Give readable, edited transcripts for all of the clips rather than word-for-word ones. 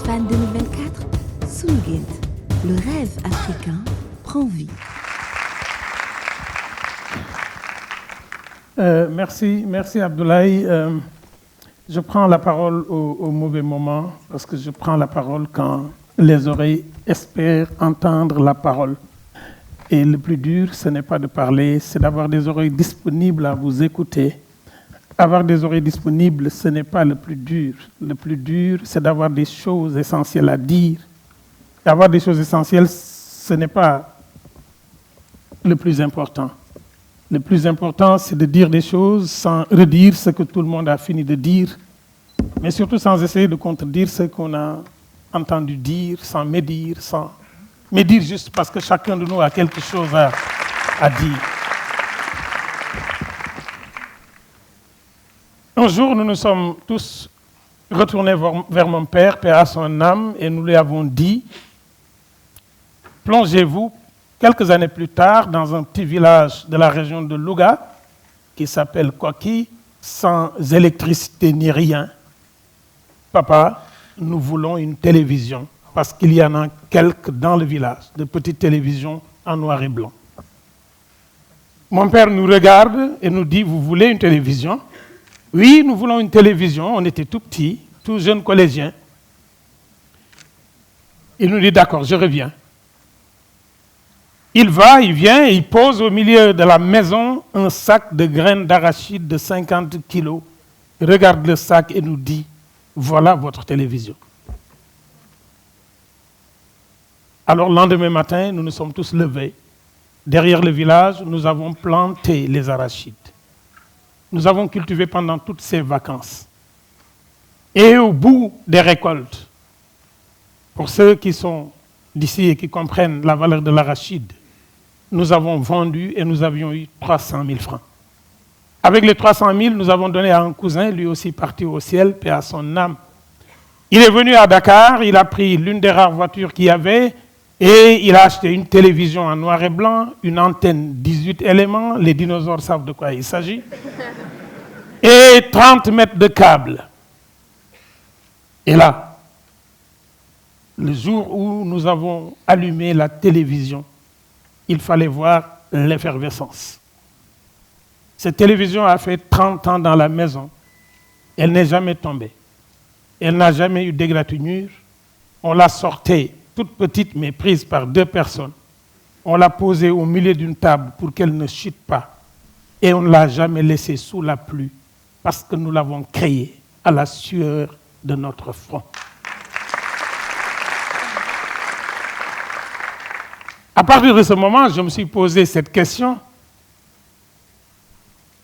FAN 2024, Sulgint, le rêve africain prend vie. Merci Abdoulaye. Je prends la parole au mauvais moment parce que je prends la parole quand les oreilles espèrent entendre la parole. Et le plus dur, ce n'est pas de parler, c'est d'avoir des oreilles disponibles à vous écouter. Avoir des oreilles disponibles, ce n'est pas le plus dur. Le plus dur, c'est d'avoir des choses essentielles à dire. Avoir des choses essentielles, ce n'est pas le plus important. Le plus important, c'est de dire des choses sans redire ce que tout le monde a fini de dire, mais surtout sans essayer de contredire ce qu'on a entendu dire, sans médire juste parce que chacun de nous a quelque chose à dire. Un jour, nous nous sommes tous retournés vers mon père, paix à son âme, et nous lui avons dit, plongez-vous quelques années plus tard dans un petit village de la région de Louga, qui s'appelle Koki, sans électricité ni rien. Papa, nous voulons une télévision, parce qu'il y en a quelques dans le village, de petites télévisions en noir et blanc. Mon père nous regarde et nous dit, vous voulez une télévision? Oui, nous voulons une télévision. On était tout petits, tout jeunes collégiens. Il nous dit, d'accord, je reviens. Il vient et il pose au milieu de la maison un sac de graines d'arachide de 50 kilos. Il regarde le sac et nous dit, voilà votre télévision. Alors, le lendemain matin, nous nous sommes tous levés. Derrière le village, nous avons planté les arachides. Nous avons cultivé pendant toutes ces vacances. Et au bout des récoltes, pour ceux qui sont d'ici et qui comprennent la valeur de l'arachide, nous avons vendu et nous avions eu 300 000 francs. Avec les 300 000, nous avons donné à un cousin, lui aussi parti au ciel, paix à son âme. Il est venu à Dakar, il a pris l'une des rares voitures qu'il y avait et il a acheté une télévision en noir et blanc, une antenne 18 éléments, les dinosaures savent de quoi il s'agit, et 30 mètres de câble. Et là, le jour où nous avons allumé la télévision, il fallait voir l'effervescence. Cette télévision a fait 30 ans dans la maison. Elle n'est jamais tombée. Elle n'a jamais eu d'égratignure. On la sortait toute petite, mais prise par 2 personnes. On l'a posée au milieu d'une table pour qu'elle ne chute pas. Et on ne l'a jamais laissée sous la pluie parce que nous l'avons créée à la sueur de notre front. À partir de ce moment, je me suis posé cette question.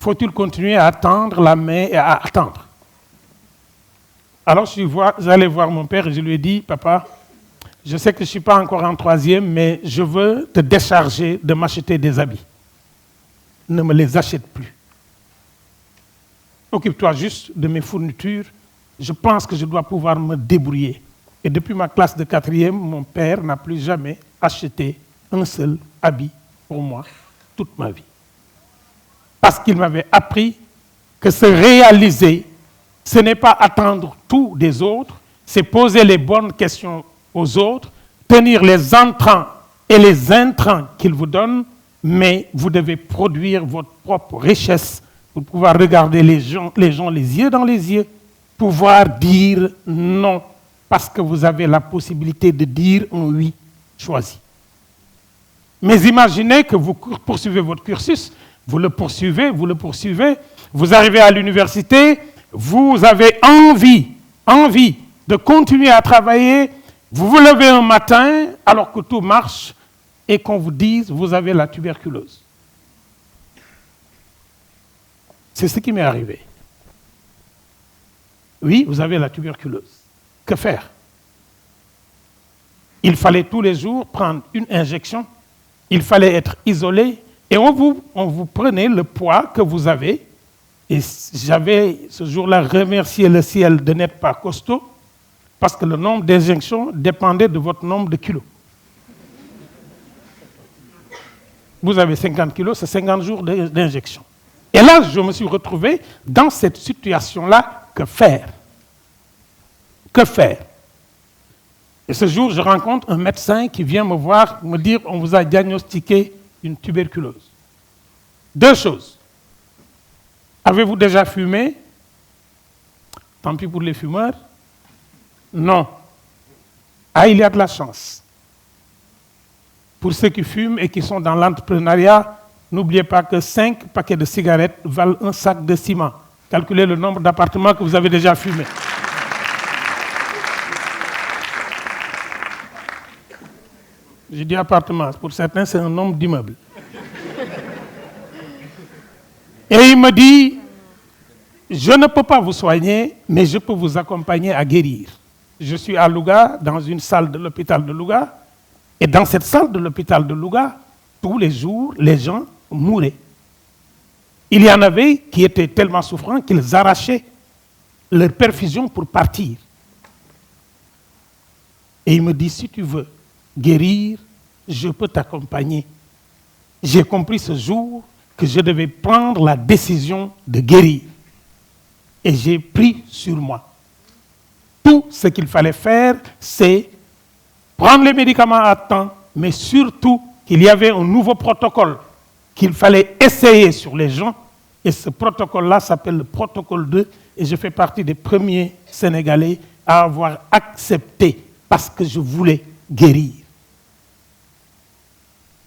Faut-il continuer à tendre la main et à attendre? Alors j'allais voir mon père et je lui ai dit, papa, je sais que je ne suis pas encore en 3e, mais je veux te décharger de m'acheter des habits. Ne me les achète plus. Occupe-toi juste de mes fournitures. Je pense que je dois pouvoir me débrouiller. Et depuis ma classe de 4e, mon père n'a plus jamais acheté un seul habit pour moi toute ma vie. Parce qu'il m'avait appris que se réaliser, ce n'est pas attendre tout des autres, c'est poser les bonnes questions aux autres, tenir les entrants et les intrants qu'ils vous donnent, mais vous devez produire votre propre richesse pour pouvoir regarder les gens les yeux dans les yeux, pouvoir dire non, parce que vous avez la possibilité de dire un oui choisi. Mais imaginez que vous poursuivez votre cursus, vous le poursuivez, vous arrivez à l'université, vous avez envie de continuer à travailler, vous vous levez un matin alors que tout marche et qu'on vous dise vous avez la tuberculose. C'est ce qui m'est arrivé. Oui, vous avez la tuberculose. Que faire? Il fallait tous les jours prendre une injection, il fallait être isolé, et on vous prenait le poids que vous avez. Et j'avais ce jour-là remercié le ciel de n'être pas costaud, parce que le nombre d'injections dépendait de votre nombre de kilos. Vous avez 50 kilos, c'est 50 jours d'injection. Et là, je me suis retrouvé dans cette situation-là. Que faire? Que faire? Et ce jour, je rencontre un médecin qui vient me voir, me dire, on vous a diagnostiqué une tuberculose. 2 choses. Avez-vous déjà fumé? Tant pis pour les fumeurs. Non. Ah, il y a de la chance. Pour ceux qui fument et qui sont dans l'entrepreneuriat, n'oubliez pas que 5 paquets de cigarettes valent un sac de ciment. Calculez le nombre d'appartements que vous avez déjà fumés. J'ai dit appartements, pour certains c'est un nombre d'immeubles. Et il me dit, je ne peux pas vous soigner, mais je peux vous accompagner à guérir. Je suis à Louga, dans une salle de l'hôpital de Louga, et dans cette salle de l'hôpital de Louga, tous les jours, les gens mouraient. Il y en avait qui étaient tellement souffrants qu'ils arrachaient leur perfusion pour partir. Et il me dit, si tu veux guérir, je peux t'accompagner. J'ai compris ce jour que je devais prendre la décision de guérir. Et j'ai pris sur moi. Tout ce qu'il fallait faire, c'est prendre les médicaments à temps, mais surtout qu'il y avait un nouveau protocole qu'il fallait essayer sur les gens. Et ce protocole-là s'appelle le protocole 2. Et je fais partie des premiers Sénégalais à avoir accepté parce que je voulais guérir.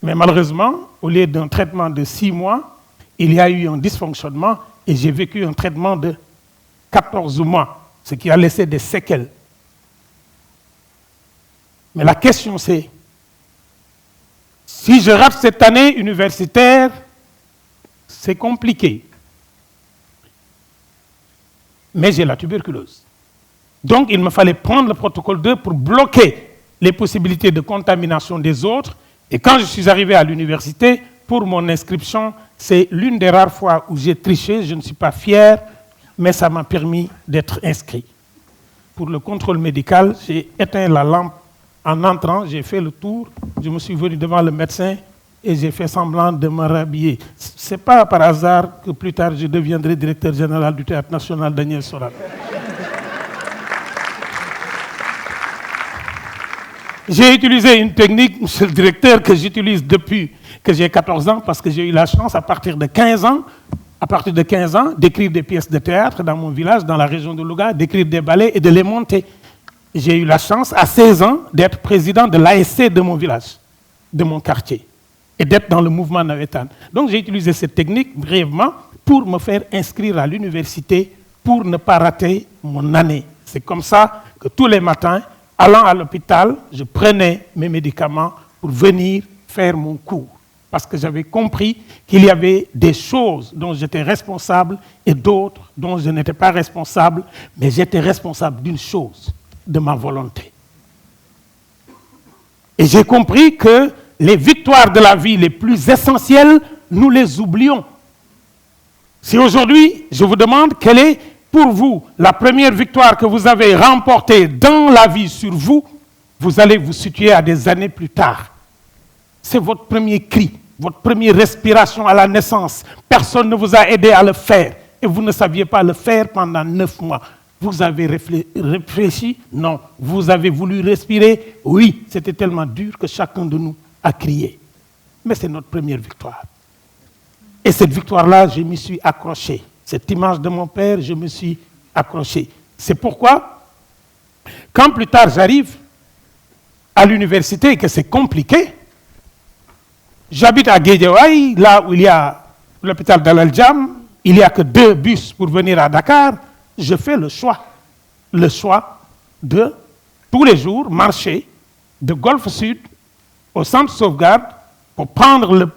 Mais malheureusement, au lieu d'un traitement de 6 mois, il y a eu un dysfonctionnement et j'ai vécu un traitement de 14 mois, ce qui a laissé des séquelles. Mais la question c'est, si je rate cette année universitaire, c'est compliqué. Mais j'ai la tuberculose. Donc il me fallait prendre le protocole 2 pour bloquer les possibilités de contamination des autres. Et quand je suis arrivé à l'université, pour mon inscription, c'est l'une des rares fois où j'ai triché, je ne suis pas fier, mais ça m'a permis d'être inscrit. Pour le contrôle médical, j'ai éteint la lampe en entrant, j'ai fait le tour, je me suis venu devant le médecin et j'ai fait semblant de me rhabiller. Ce n'est pas par hasard que plus tard je deviendrai directeur général du Théâtre national Daniel Sorano. J'ai utilisé une technique, monsieur le directeur, que j'utilise depuis que j'ai 14 ans, parce que j'ai eu la chance, à partir de 15 ans, d'écrire des pièces de théâtre dans mon village, dans la région de Louga, d'écrire des ballets et de les monter. J'ai eu la chance, à 16 ans, d'être président de l'ASC de mon village, de mon quartier, et d'être dans le mouvement navétane. Donc j'ai utilisé cette technique, brièvement, pour me faire inscrire à l'université, pour ne pas rater mon année. C'est comme ça que tous les matins, allant à l'hôpital, je prenais mes médicaments pour venir faire mon cours. Parce que j'avais compris qu'il y avait des choses dont j'étais responsable et d'autres dont je n'étais pas responsable, mais j'étais responsable d'une chose, de ma volonté. Et j'ai compris que les victoires de la vie les plus essentielles, nous les oublions. Si aujourd'hui, je vous demande quelle est pour vous la première victoire que vous avez remportée dans la vie sur vous, vous allez vous situer à des années plus tard. C'est votre premier cri, votre première respiration à la naissance. Personne ne vous a aidé à le faire et vous ne saviez pas le faire pendant 9 mois. Vous avez réfléchi? Non. Vous avez voulu respirer? Oui. C'était tellement dur que chacun de nous a crié. Mais c'est notre première victoire. Et cette victoire-là, je m'y suis accroché. Cette image de mon père, je me suis accroché. C'est pourquoi, quand plus tard j'arrive à l'université et que c'est compliqué, j'habite à Guédiawaye, là où il y a l'hôpital d'Al Djam, il n'y a que 2 bus pour venir à Dakar. Je fais le choix de tous les jours marcher de Golfe Sud au centre sauvegarde pour prendre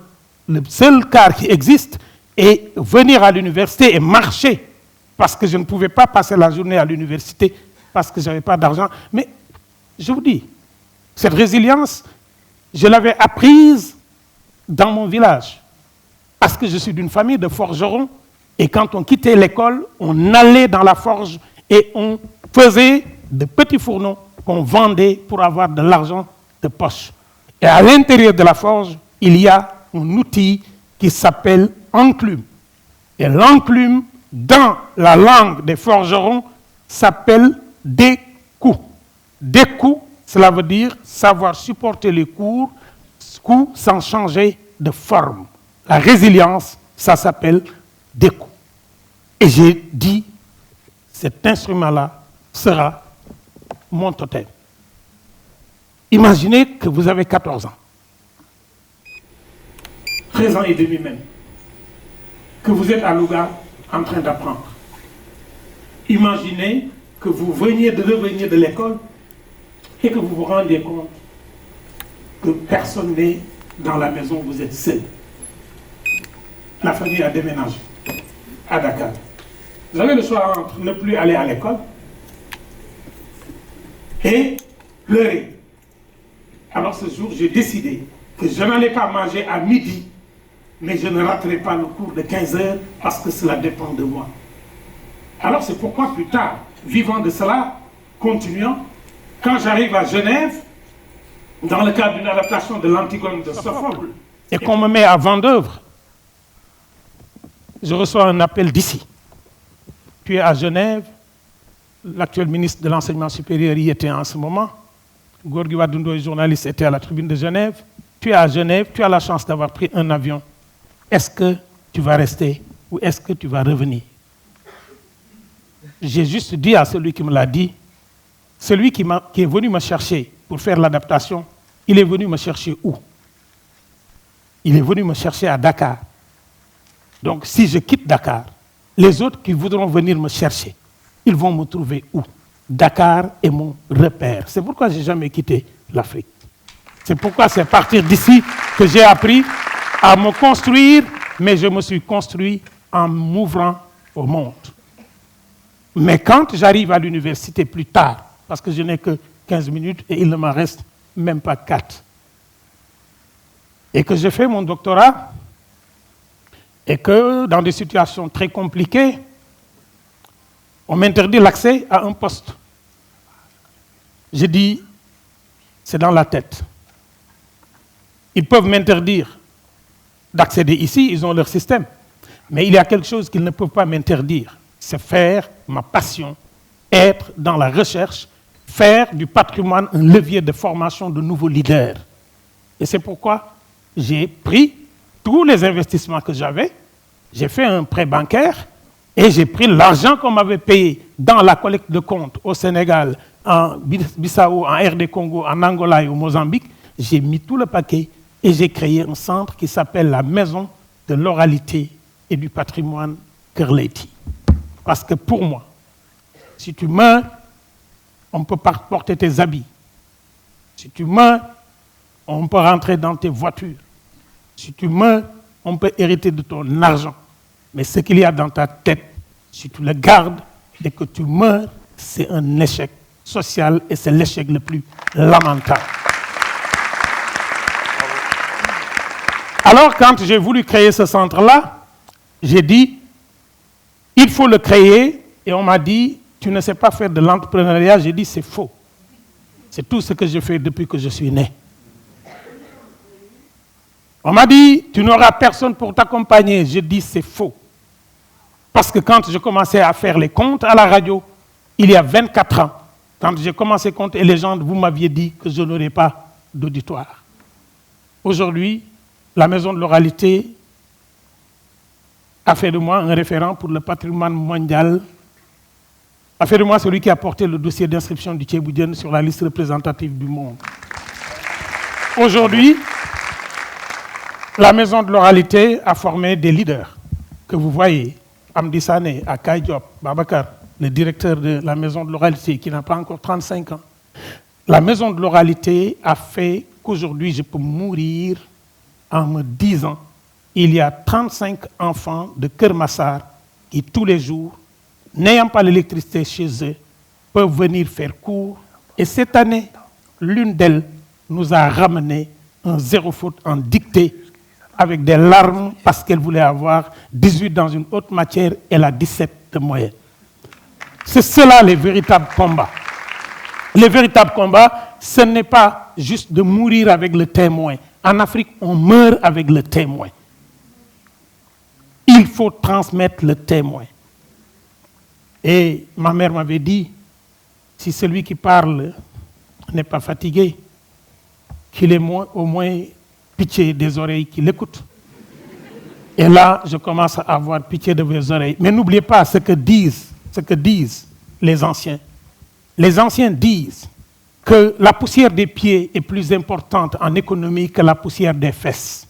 le seul car qui existe et venir à l'université et marcher parce que je ne pouvais pas passer la journée à l'université parce que je n'avais pas d'argent. Mais je vous dis, cette résilience, je l'avais apprise dans mon village parce que je suis d'une famille de forgerons. Et quand on quittait l'école, on allait dans la forge et on faisait de petits fourneaux qu'on vendait pour avoir de l'argent de poche. Et à l'intérieur de la forge, il y a un outil qui s'appelle enclume. Et l'enclume, dans la langue des forgerons, s'appelle décou. Décou, Cela veut dire savoir supporter les coups sans changer de forme. La résilience, ça s'appelle des coups. Et j'ai dit, cet instrument-là sera mon totem. Imaginez que vous avez 14 ans, 13 ans et demi même, que vous êtes à Louga en train d'apprendre. Imaginez que vous veniez de revenir de l'école et que vous vous rendez compte que personne n'est dans la maison, vous êtes seul. La famille a déménagé à Dakar. Vous avez le choix entre ne plus aller à l'école et pleurer. Alors ce jour, j'ai décidé que je n'allais pas manger à midi, mais je ne raterai pas le cours de 15 heures parce que cela dépend de moi. Alors c'est pourquoi plus tard, vivant de cela, continuant, quand j'arrive à Genève, dans le cadre d'une adaptation de l'Antigone de Sophocle, et qu'on me met à Vendeuvre, je reçois un appel d'ici. Tu es à Genève, l'actuel ministre de l'Enseignement supérieur y était en ce moment, Gorgui Wadoundo, journaliste, était à la tribune de Genève. Tu es à Genève, tu as la chance d'avoir pris un avion. Est-ce que tu vas rester ou est-ce que tu vas revenir? J'ai juste dit à celui qui me l'a dit, celui qui est venu me chercher pour faire l'adaptation, il est venu me chercher où? Il est venu me chercher à Dakar. Donc si je quitte Dakar, les autres qui voudront venir me chercher, ils vont me trouver où? Dakar est mon repère. C'est pourquoi je n'ai jamais quitté l'Afrique. C'est pourquoi c'est à partir d'ici que j'ai appris à me construire, mais je me suis construit en m'ouvrant au monde. Mais quand j'arrive à l'université plus tard, parce que je n'ai que 15 minutes et il ne m'en reste même pas 4, et que je fais mon doctorat, et que dans des situations très compliquées, on m'interdit l'accès à un poste. Je dis, c'est dans la tête. Ils peuvent m'interdire d'accéder ici, ils ont leur système. Mais il y a quelque chose qu'ils ne peuvent pas m'interdire, c'est faire ma passion, être dans la recherche, faire du patrimoine un levier de formation de nouveaux leaders. Et c'est pourquoi j'ai pris tous les investissements que j'avais, j'ai fait un prêt bancaire et j'ai pris l'argent qu'on m'avait payé dans la collecte de comptes au Sénégal, en Bissau, en RD Congo, en Angola et au Mozambique. J'ai mis tout le paquet et j'ai créé un centre qui s'appelle la Maison de l'oralité et du patrimoine Kër Leyti. Parce que pour moi, si tu meurs, on ne peut pas porter tes habits. Si tu meurs, on peut rentrer dans tes voitures. Si tu meurs, on peut hériter de ton argent. Mais ce qu'il y a dans ta tête, si tu le gardes et que tu meurs, c'est un échec social et c'est l'échec le plus lamentable. Alors, quand j'ai voulu créer ce centre-là, j'ai dit, il faut le créer, et on m'a dit, tu ne sais pas faire de l'entrepreneuriat. J'ai dit, c'est faux. C'est tout ce que je fais depuis que je suis né. On m'a dit, tu n'auras personne pour t'accompagner. J'ai dit, c'est faux. Parce que quand je commençais à faire les comptes à la radio, il y a 24 ans, quand j'ai commencé à compter les gens, vous m'aviez dit que je n'aurais pas d'auditoire. Aujourd'hui, la Maison de l'oralité a fait de moi un référent pour le patrimoine mondial, a fait de moi celui qui a porté le dossier d'inscription du Thiéboudjen sur la liste représentative du monde. Aujourd'hui, la Maison de l'oralité a formé des leaders que vous voyez. Amdi Sané, Akaï Diop, Babacar, le directeur de la Maison de l'oralité, qui n'a pas encore 35 ans. La Maison de l'oralité a fait qu'aujourd'hui, je peux mourir en me disant, il y a 35 enfants de Kër Massar qui, tous les jours, n'ayant pas l'électricité chez eux, peuvent venir faire cours. Et cette année, l'une d'elles nous a ramené un zéro faute en dictée avec des larmes parce qu'elle voulait avoir 18 dans une autre matière, elle a 17 de moyenne. C'est cela les véritables combats. Les véritables combats, ce n'est pas juste de mourir avec le témoin. En Afrique, on meurt avec le témoin. Il faut transmettre le témoin. Et ma mère m'avait dit, si celui qui parle n'est pas fatigué, qu'il ait au moins pitié des oreilles qui l'écoutent. Et là, je commence à avoir pitié de vos oreilles. Mais n'oubliez pas ce que disent les anciens. Les anciens disent que la poussière des pieds est plus importante en économie que la poussière des fesses.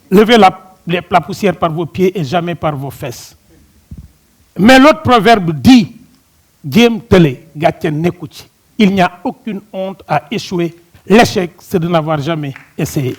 Levez la poussière par vos pieds et jamais par vos fesses. Mais l'autre proverbe dit, il n'y a aucune honte à échouer. L'échec, c'est de n'avoir jamais essayé.